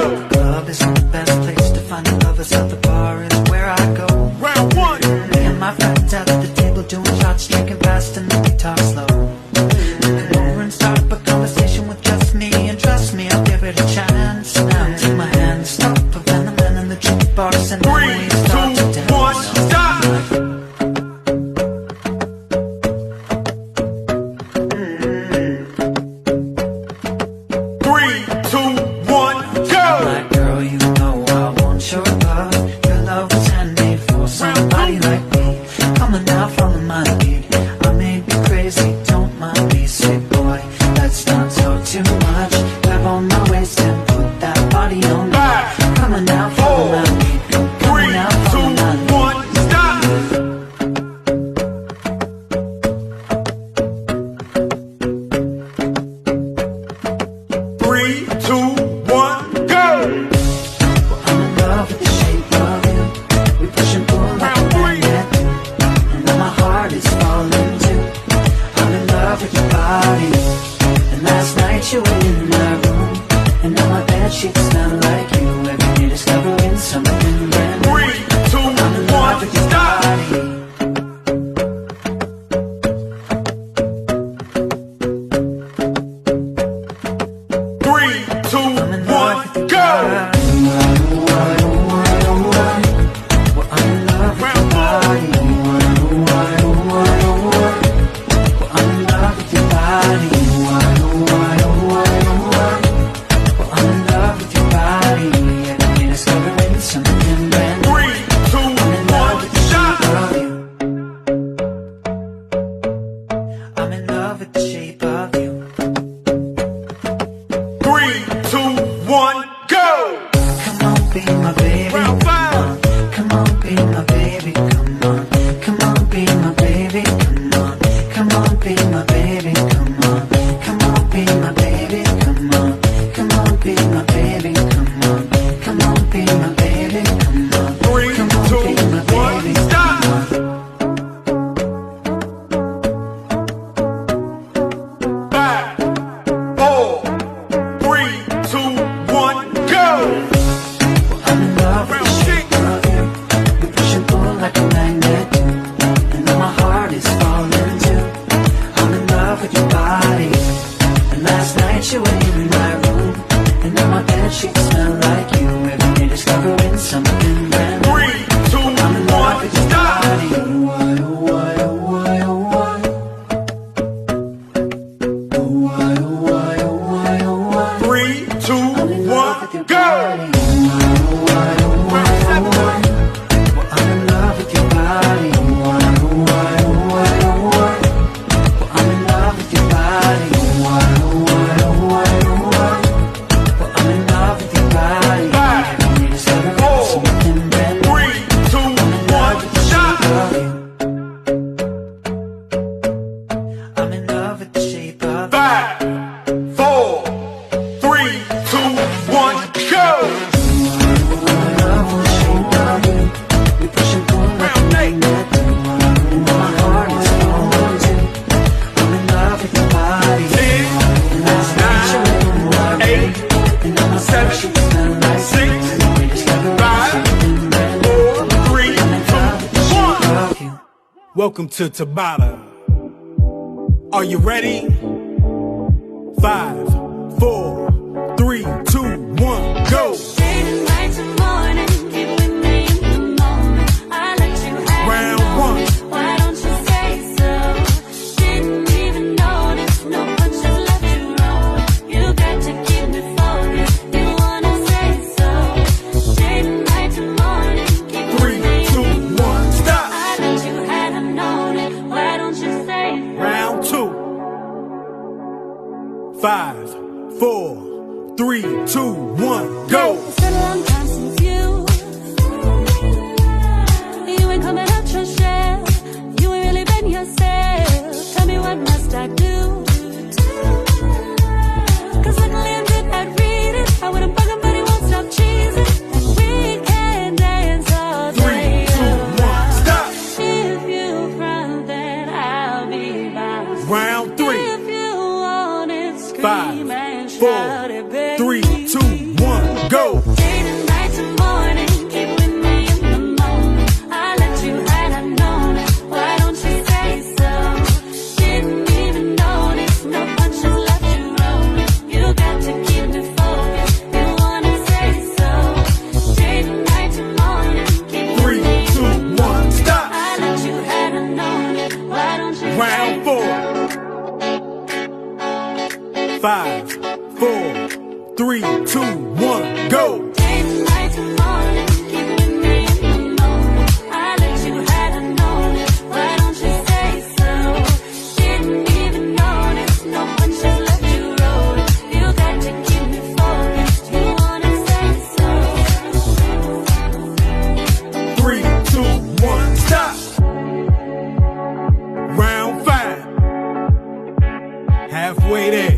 The club isn't the best place to find the lovers, at the bar is where I go. Round one. Me and my friends out at the table doing shots, drinking fast and then we talk slow. Come over and start up a conversation with just me, and trust me, I'll give it a chance. Now take my hand, stop, and the men in the jukebox, and then we start to dance. 3, 2, 1, stop! Welcome to Tabata. Are you ready? 5, 4, 3, 2, 1, go! Round one. Why don't you say so? Didn't even notice, no punches left you roll. You got to keep me focused. You wanna say so? Day to night to morning, keep 3, 2, 1, stop. I bet you hadn't known it. Why don't you say so? Round 2. 5, 4, 3, 2, 1, go! It's been a long time since you ain't coming out your shell. You ain't really been yourself. Tell me what must I do? Cause luckily I did not read it. I wouldn't bug him but he won't stop cheesing. And we can dance all day. 3, 2, 1, stop. If you front then I'll be by. Round 3. If you want it, scream 5, and 4, shout it, baby. 3, 2, 1, go! go. Day to night to morning, keep with me in the moment. I let you had I known it. Why don't you say so? Didn't even notice, no punches left you rolling. You got to keep me focused. You wanna say so? Day to night to morning, keep with 3, me in 2, the 1, stop. I let you had I known it. Why don't you Round 4. 5, 4, 3, 2, 1, go. Day to night to morning, keep with me in the moment. I let you had I known it. Why don't you say so? Didn't even notice, no punches left you rolling. You got to keep me focused. You wanna say so? 3, 2, 1, stop. Round 5. Halfway there.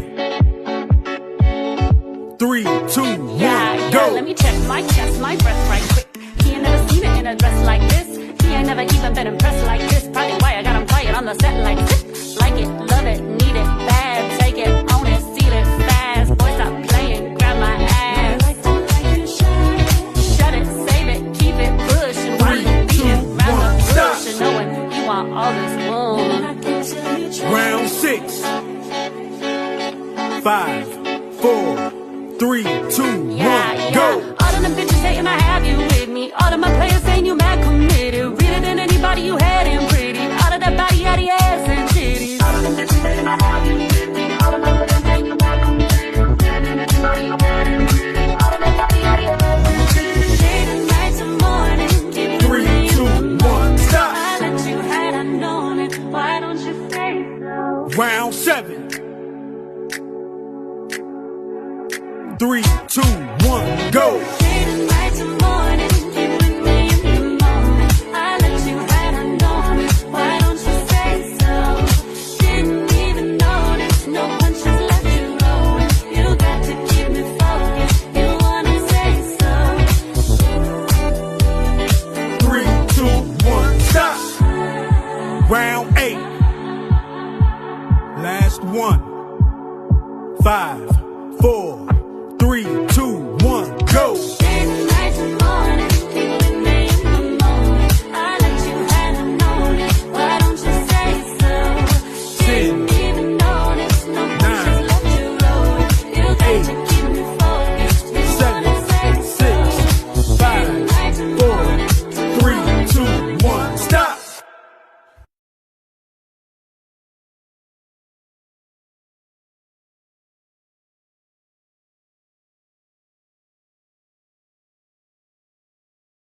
3, 2, 1, go. Let me check my chest, my breath right quick. He ain't never seen it in a dress like this. He ain't never even been impressed like this. Probably why I got him quiet on the set like this. Like it, love it, need it, bad. Take it, own it, steal it, fast. Boy, stop playing, grab my ass. Shut it, save it, keep it, push. And why you beating round the bush and knowing you want all this woman. Round 6. 5, 4, 3, 2, 1, go. All of them bitches hating, I have you with me. All of my players saying you mad committed. Realer than anybody you had in pretty. All of that body, out the ass and titties. All of them bitches saying I have you with me. All of my players saying you mad committed. Realer than anybody you had in pretty. All of that body, out the ass and titties. Day to night to morning, keep with 3, me in 2, the 1, stop. I let you had I known it. Why don't you say so? Round 7. 3, 2, 1, go.